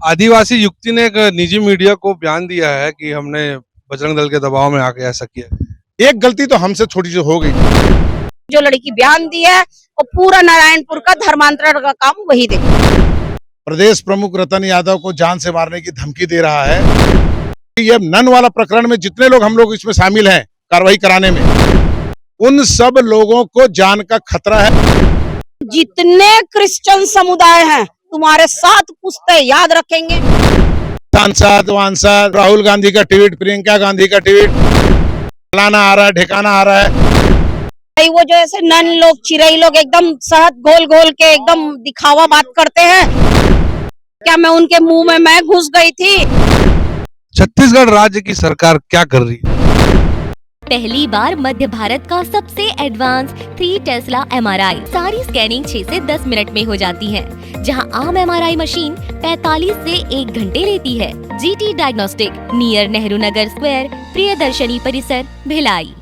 आदिवासी युवती ने एक निजी मीडिया को बयान दिया है कि हमने बजरंग दल के दबाव में आके ऐसा किया। एक गलती तो हमसे थोड़ी सी हो गई। जो लड़की बयान दी है वो पूरा नारायणपुर का धर्मांतरण का काम वही देखे। प्रदेश प्रमुख रतन यादव को जान से मारने की धमकी दे रहा है। ये नन वाला प्रकरण में जितने लोग हम लोग इसमें शामिल हैं कार्रवाई कराने में, उन सब लोगों को जान का खतरा है। जितने क्रिश्चियन समुदाय हैं तुम्हारे साथ पुश्ते याद रखेंगे। सांसद वांसद राहुल गांधी का ट्वीट, प्रियंका गांधी का ट्वीट, फलाना आ रहा है, ठिकाना आ रहा है। वो जो ऐसे नन लोग चिरई लोग एकदम शहद घोल घोल के एकदम दिखावा बात करते हैं। क्या मैं उनके मुंह में मैं घुस गई थी? छत्तीसगढ़ राज्य की सरकार क्या कर रही है? पहली बार मध्य भारत का सबसे एडवांस 3 टेस्ला MRI। सारी स्कैनिंग 6 से 10 मिनट में हो जाती है, जहां आम MRI मशीन 45 से 1 घंटे लेती है। GT diagnostic, near Nehru Nagar square, Priyadarshini परिसर, भिलाई।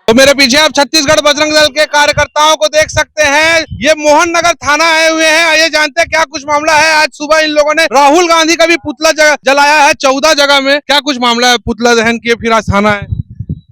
तो मेरे पीछे आप छत्तीसगढ़ बजरंग दल के कार्यकर्ताओं को देख सकते हैं। ये मोहन नगर थाना आए हुए हैं। आइए जानते हैं क्या कुछ मामला है। आज सुबह इन लोगों ने राहुल गांधी का भी पुतला जलाया है 14 जगह में। क्या कुछ मामला है? पुतला दहन किए फिर आज थाना है।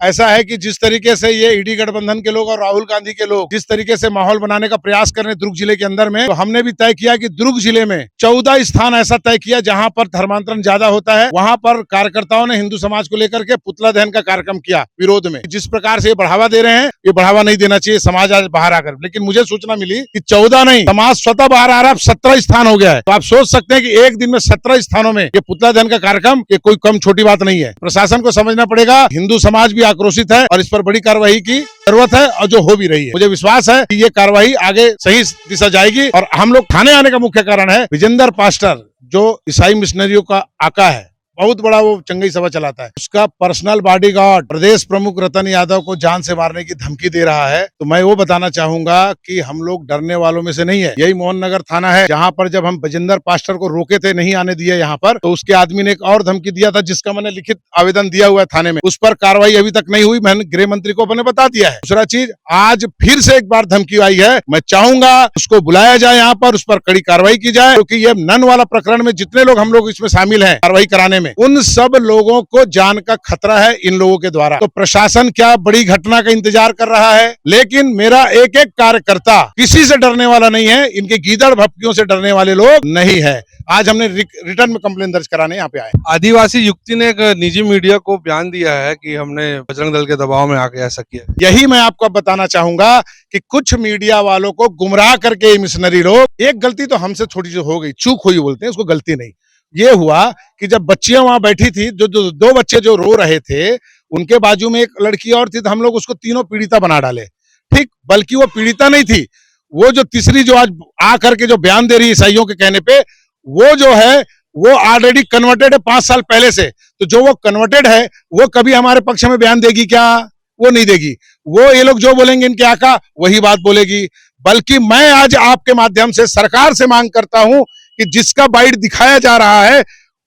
ऐसा है कि जिस तरीके से ये ईडी गठबंधन के लोग और राहुल गांधी के लोग जिस तरीके से माहौल बनाने का प्रयास कर रहे हैं दुर्ग जिले के अंदर में, तो हमने भी तय किया कि दुर्ग जिले में 14 स्थान ऐसा तय किया जहां पर धर्मांतरण ज्यादा होता है। वहां पर कार्यकर्ताओं ने हिंदू समाज को लेकर के पुतला दहन का कार्यक्रम किया विरोध में। जिस प्रकार से ये बढ़ावा दे रहे हैं, ये बढ़ावा नहीं देना चाहिए समाज आज बाहर आकर। लेकिन मुझे सूचना मिली कि 14 नहीं, समाज स्वतः बाहर आ रहा है, 17 स्थान हो गया है। तो आप सोच सकते हैं कि एक दिन में 17 स्थानों में ये पुतला दहन का कार्यक्रम, ये कोई कम छोटी बात नहीं है। प्रशासन को समझना पड़ेगा, हिंदू समाज भी आक्रोशित है और इस पर बड़ी कार्रवाई की जरूरत है और जो हो भी रही है। मुझे विश्वास है कि ये कार्रवाई आगे सही दिशा जाएगी। और हम लोग थाने आने का मुख्य कारण है विजेंद्र पास्टर, जो ईसाई मिशनरियों का आका है, बहुत बड़ा वो चंगई सभा चलाता है, उसका पर्सनल बॉडीगार्ड प्रदेश प्रमुख रतन यादव को जान से मारने की धमकी दे रहा है। तो मैं वो बताना चाहूंगा कि हम लोग डरने वालों में से नहीं है। यही मोहन नगर थाना है जहां पर जब हम विजेंद्र पास्टर को रोके थे, नहीं आने दिए यहाँ पर, तो उसके आदमी ने एक और धमकी दिया था जिसका मैंने लिखित आवेदन दिया हुआ है थाने में। उस पर कार्रवाई अभी तक नहीं हुई। मैंने गृह मंत्री को अपने बता दिया है। दूसरा चीज, आज फिर से एक बार धमकी आई है। मैं चाहूंगा उसको बुलाया जाए यहाँ पर, उस पर कड़ी कार्रवाई की जाए, क्योंकि ये नन वाला प्रकरण में जितने लोग हम लोग इसमें शामिल हैं कार्रवाई कराने में, उन सब लोगों को जान का खतरा है इन लोगों के द्वारा। तो प्रशासन क्या बड़ी घटना का इंतजार कर रहा है, लेकिन मेरा एक एक कार्यकर्ता किसी से डरने वाला नहीं है। इनके गीदड़ भपकियों से डरने वाले लोग नहीं है। आज हमने रिटर्न में कंप्लेन दर्ज कराने यहाँ पे आए। आदिवासी युवती ने एक निजी मीडिया को बयान दिया है कि हमने बजरंग दल के दबाव में आके ऐसा किया। यही मैं आपको बताना चाहूंगा कि कुछ मीडिया वालों को गुमराह करके मिशनरी लोग, एक गलती तो हमसे थोड़ी सी हो गई, चूक हुई बोलते हैं उसको, गलती नहीं। ये हुआ कि जब बच्चियां वहां बैठी थी, जो दो बच्चे जो रो रहे थे, उनके बाजू में एक लड़की और थी, तो हम लोग उसको तीनों पीड़िता बना डाले। ठीक, बल्कि वो पीड़िता नहीं थी, वो जो तीसरी जो आज आकर के जो बयान दे रही है ईसाइयों के कहने पे, वो जो है वो ऑलरेडी कन्वर्टेड है 5 साल पहले से। तो जो वो कन्वर्टेड है वो कभी हमारे पक्ष में बयान देगी क्या? वो नहीं देगी। वो ये लोग जो बोलेंगे इनके आका वही बात बोलेगी। बल्कि मैं आज आपके माध्यम से सरकार से मांग करता हूं कि जिसका बाइट दिखाया जा रहा है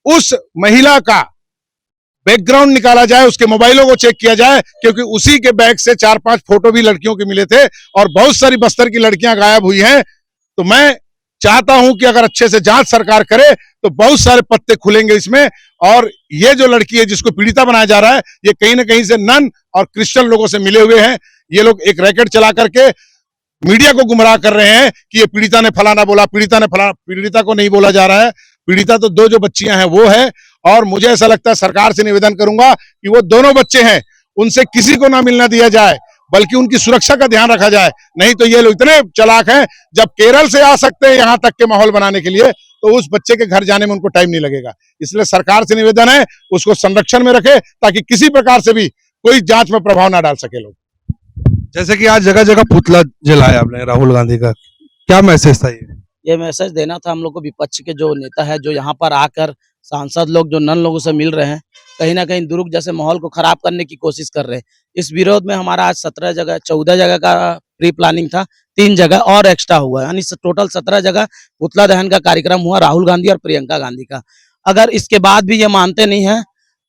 उस महिला का बैकग्राउंड निकाला जाए, उसके मोबाइलों को चेक किया जाए, क्योंकि उसी के बैग से 4-5 फोटो भी लड़कियों के मिले थे और बहुत सारी बस्तर की लड़कियां गायब हुई हैं। तो मैं चाहता हूं कि अगर अच्छे से जांच सरकार करे तो बहुत सारे पत्ते खुलेंगे इसमें। और ये जो लड़की है जिसको पीड़िता बनाया जा रहा है, ये कहीं ना कहीं से नन और क्रिश्चियन लोगों से मिले हुए हैं। ये लोग एक रैकेट चला करके मीडिया को गुमराह कर रहे हैं कि ये पीड़िता ने फलाना बोला, पीड़िता ने फलाना। पीड़िता को नहीं बोला जा रहा है। पीड़िता तो 2 जो बच्चियां हैं वो है। और मुझे ऐसा लगता है, सरकार से निवेदन करूंगा कि वो दोनों बच्चे हैं उनसे किसी को ना मिलना दिया जाए, बल्कि उनकी सुरक्षा का ध्यान रखा जाए। नहीं तो ये लोग इतने चालाक हैं, जब केरल से आ सकते हैं यहाँ तक के माहौल बनाने के लिए, तो उस बच्चे के घर जाने में उनको टाइम नहीं लगेगा। इसलिए सरकार से निवेदन है उसको संरक्षण में रखे, ताकि किसी प्रकार से भी कोई जांच में प्रभाव ना डाल सके लोग। जैसे कि आज जगह जगह पुतला जलाया आपने राहुल गांधी का, क्या मैसेज था ये मैसेज देना था हम लोग को। विपक्ष के जो नेता है, जो यहाँ पर आकर सांसद लोग जो नन लोगों से मिल रहे हैं, कहीं ना कहीं दुर्ग जैसे माहौल को खराब करने की कोशिश कर रहे हैं। इस विरोध में हमारा आज 14 जगह का प्री प्लानिंग था, 3 जगह और एक्स्ट्रा हुआ है, यानी टोटल 17 जगह पुतला दहन का कार्यक्रम हुआ राहुल गांधी और प्रियंका गांधी का। अगर इसके बाद भी ये मानते नहीं है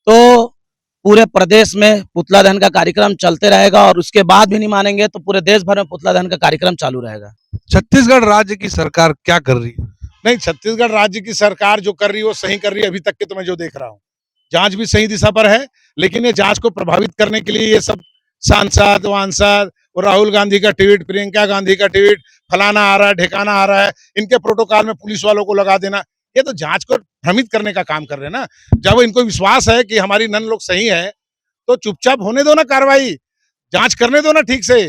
तो पूरे प्रदेश में पुतला दहन का कार्यक्रम चलते रहेगा और उसके बाद भी नहीं मानेंगे तो पूरे देश भर में पुतला दहन का कार्यक्रम चालू रहेगा। छत्तीसगढ़ राज्य की सरकार क्या कर रही है? नहीं, छत्तीसगढ़ राज्य की सरकार जो कर रही है वो सही कर रही है। अभी तक के तो मैं जो देख रहा हूँ, जांच भी सही दिशा पर है, लेकिन ये जांच को प्रभावित करने के लिए ये सब सांसद वांसद और राहुल गांधी का ट्वीट, प्रियंका गांधी का ट्वीट, फलाना आ रहा है, ढिकाना आ रहा है, इनके प्रोटोकॉल में पुलिस वालों को लगा देना, ये तो जांच को भ्रमित करने का काम कर रहे हैं ना। जब इनको विश्वास है कि हमारी नन लोग सही है तो चुपचाप होने दो ना कार्रवाई, जांच करने दो ना ठीक से।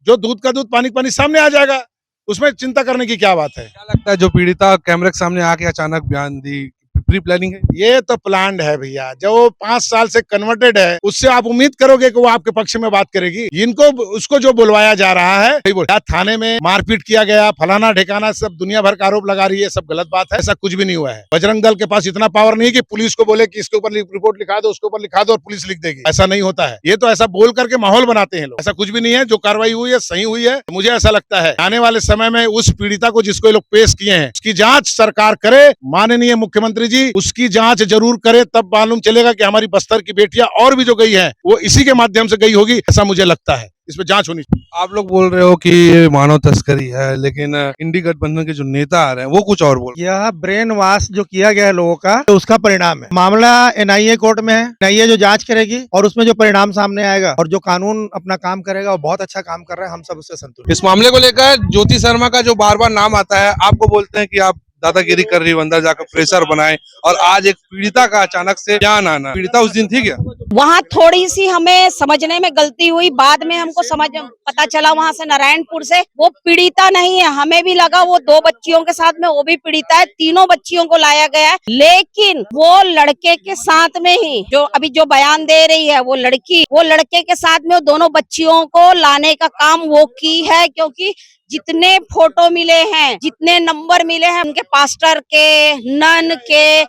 जो दूध का दूध पानी पानी सामने आ जाएगा, उसमें चिंता करने की क्या बात है। क्या लगता है जो पीड़िता कैमरे के सामने आके अचानक बयान दी, प्री प्लानिंग है? ये तो प्लान्ड है भैया। जो 5 साल से कन्वर्टेड है, उससे आप उम्मीद करोगे कि वो आपके पक्ष में बात करेगी? इनको उसको जो बुलवाया जा रहा है, थाने में मारपीट किया गया, फलाना ठिकाना, सब दुनिया भर का आरोप लगा रही है, सब गलत बात है। ऐसा कुछ भी नहीं हुआ है। बजरंग दल के पास इतना पावर नहीं कि पुलिस को बोले कि इसके ऊपर रिपोर्ट लिखा दो, उसके ऊपर लिखा दो और पुलिस लिख देगी। ऐसा नहीं होता है। ये तो ऐसा बोल करके माहौल बनाते हैं लोग। ऐसा कुछ भी नहीं है। जो कार्रवाई हुई है सही हुई है। मुझे ऐसा लगता है आने वाले समय में उस पीड़िता को जिसको ये लोग पेश किए हैं, उसकी जांच सरकार करे। माननीय मुख्यमंत्री जी उसकी जांच जरूर करे, तब मालूम चलेगा कि हमारी बस्तर की बेटियां और भी जो गई हैं वो इसी के माध्यम से गई होगी, ऐसा मुझे लगता है। इसमें जांच होनी चाहिए। आप लोग बोल रहे हो कि ये मानव तस्करी है, लेकिन इंडी गठबंधन के जो नेता आ रहे हैं वो कुछ और बोल रहे यह ब्रेन वॉश जो किया गया है लोगों का, तो उसका परिणाम है। मामला एनआईए कोर्ट में है, एनआईए जो जांच करेगी और उसमें जो परिणाम सामने आएगा और जो कानून अपना काम करेगा वो बहुत अच्छा काम कर रहा है। हम सब उससे संतुष्ट हैं। इस मामले को लेकर ज्योति शर्मा का जो बार बार नाम आता है, आपको बोलते हैं कि आप दादागिरी कर रही हो, अंदर जाकर प्रेशर बनाए, और आज एक पीड़िता का अचानक से बयान आना। पीड़िता उस दिन थी क्या? वहाँ थोड़ी सी हमें समझने में गलती हुई, बाद में हमको पता चला वहाँ से नारायणपुर से वो पीड़िता नहीं है। हमें भी लगा वो 2 बच्चियों के साथ में वो भी पीड़िता है। 3 बच्चियों को लाया गया है, लेकिन वो लड़के के साथ में ही जो अभी जो बयान दे रही है वो लड़की, वो लड़के के साथ में वो दोनों बच्चियों को लाने का काम वो की है। क्योंकि जितने फोटो मिले हैं, जितने नंबर मिले हैं उनके पास्टर के, नन के,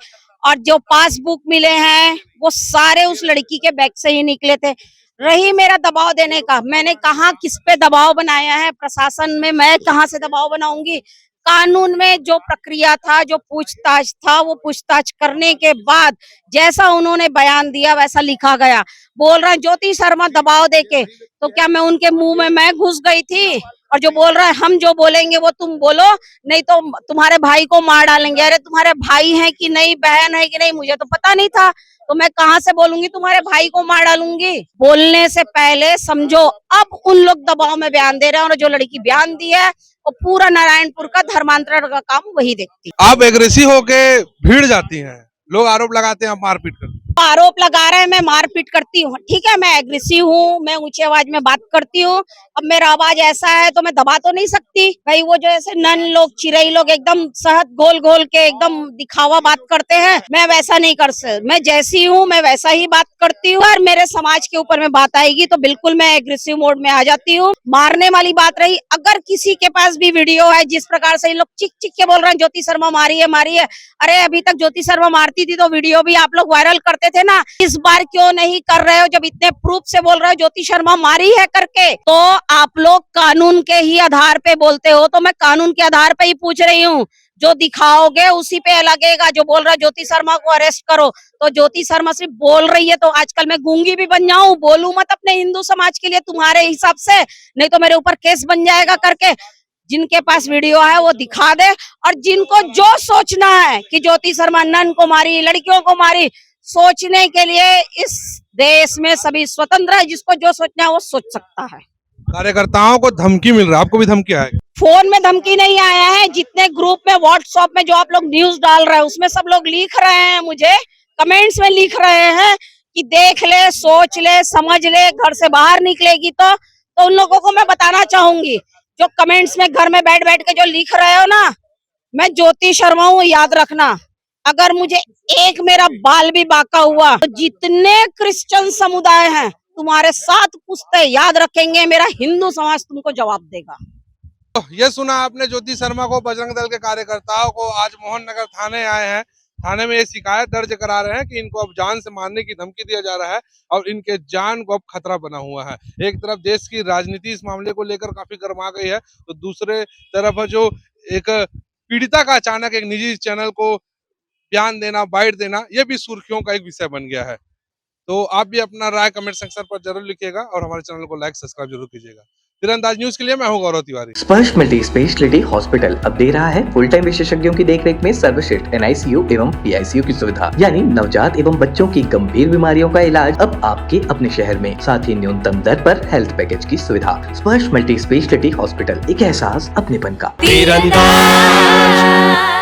और जो पासबुक मिले हैं वो सारे उस लड़की के बैग से ही निकले थे। रही मेरा दबाव देने का, मैंने कहा किस पे दबाव बनाया है प्रशासन में, मैं कहां से दबाव बनाऊंगी। कानून में जो प्रक्रिया था, जो पूछताछ था, वो पूछताछ करने के बाद जैसा उन्होंने बयान दिया वैसा लिखा गया। बोल रहा है ज्योति शर्मा दबाव देके, तो क्या मैं उनके मुंह में मैं घुस गई थी? और जो बोल रहा है हम जो बोलेंगे वो तुम बोलो, नहीं तो तुम्हारे भाई को मार डालेंगे। अरे तुम्हारे भाई है कि नहीं, बहन है कि नहीं, मुझे तो पता नहीं था, तो मैं कहाँ से बोलूंगी तुम्हारे भाई को मार डालूंगी? बोलने से पहले समझो। अब उन लोग दबाव में बयान दे रहे हैं, और जो लड़की बयान दी है वो पूरा नारायणपुर का धर्मांतरण का काम वही देखती। आप एग्रेसिव होके भीड़ जाती हैं, लोग आरोप लगाते हैं आप मारपीट करते हैं। आरोप लगा रहे हैं मैं मारपीट करती हूँ, ठीक है, मैं एग्रेसिव हूँ, मैं ऊंची आवाज में बात करती हूँ। अब मेरा आवाज ऐसा है तो मैं दबा तो नहीं सकती भाई। वो जो ऐसे नन लोग, चिरई लोग एकदम शहद घोल घोल के एकदम दिखावा बात करते हैं, मैं वैसा नहीं कर सकती। मैं जैसी हूँ मैं वैसा ही बात करती हूँ। और मेरे समाज के ऊपर में बात आएगी तो बिल्कुल मैं एग्रेसिव मोड में आ जाती हूँ। मारने वाली बात रही, अगर किसी के पास भी वीडियो है जिस प्रकार से लोग चिक चिक के बोल रहे हैं ज्योति शर्मा मारी है, मारी है, अरे अभी तक ज्योति शर्मा मारती थी तो वीडियो भी आप लोग वायरल करते थे ना। इस बार क्यों नहीं कर रहे हो? जब इतने प्रूफ से बोल रहे हो ज्योति शर्मा मारी है करके, तो आप लोग कानून के ही आधार पे बोलते हो। तो मैं कानून के आधार पे ही पूछ रही हूँ, जो दिखाओगे उसी पे लगेगा। जो बोल रहा है ज्योति शर्मा को अरेस्ट करो, तो ज्योति शर्मा सिर्फ बोल रही है तो आजकल मैं गूंगी भी बन जाऊं, बोलूं मत अपने हिंदू समाज के लिए तुम्हारे हिसाब से, नहीं तो मेरे ऊपर केस बन जाएगा करके। जिनके पास वीडियो है वो दिखा दे, और जिनको जो सोचना है कि ज्योति शर्मा नन को मारी, लड़कियों को मारी, सोचने के लिए इस देश में सभी स्वतंत्र है। जिसको जो सोचना है वो सोच सकता है। कार्यकर्ताओं को धमकी मिल रहा है, आपको भी धमकी आएगी? फोन में धमकी नहीं आया है, जितने ग्रुप में व्हाट्सएप में जो आप लोग न्यूज डाल रहे हैं उसमें सब लोग लिख रहे हैं, मुझे कमेंट्स में लिख रहे हैं कि देख ले, सोच ले, समझ ले, घर से बाहर निकलेगी तो उन लोगों को मैं बताना चाहूंगी, जो कमेंट्स में घर में बैठ बैठ के जो लिख रहे हो ना, मैं ज्योति शर्मा हूँ, याद रखना। अगर मुझे एक मेरा बाल भी बाका हुआ तो जितने क्रिश्चियन समुदाय हैं तुम्हारे साथ पुश्ते याद रखेंगे, मेरा हिंदू समाज तुमको जवाब देगा। तो ये सुना आपने ज्योति शर्मा को, बजरंग दल के कार्यकर्ताओं को आज मोहन नगर थाने आए हैं। थाने में ये शिकायत दर्ज करा रहे हैं कि इनको अब जान से मारने की धमकी दिया जा रहा है और इनके जान को अब खतरा बना हुआ है। एक तरफ देश की राजनीति इस मामले को लेकर काफी गर्मा गई है, तो दूसरे तरफ जो एक पीड़िता का अचानक एक निजी चैनल को बयान देना, बाइट देना, यह भी सुर्खियों का एक विषय बन गया है। तो आप भी अपना राय कमेंट सेक्शन पर जरूर लिखिएगा और हमारे चैनल को लाइक सब्सक्राइब जरूर कीजिएगा। तीरंदाज न्यूज के लिए मैं हूं गौरव तिवारी। स्पर्श मल्टी स्पेशलिटी हॉस्पिटल अब दे रहा है फुल टाइम विशेषज्ञों की देखरेख में सर्वश्रेष्ठ NICU एवं PICU की सुविधा, यानी नवजात एवं बच्चों की गंभीर बीमारियों का इलाज अब आपके अपने शहर में, साथ ही न्यूनतम दर पर हेल्थ पैकेज की सुविधा। स्पर्श मल्टी स्पेशलिटी हॉस्पिटल, एक एहसास अपनेपन का। तीरंदाज।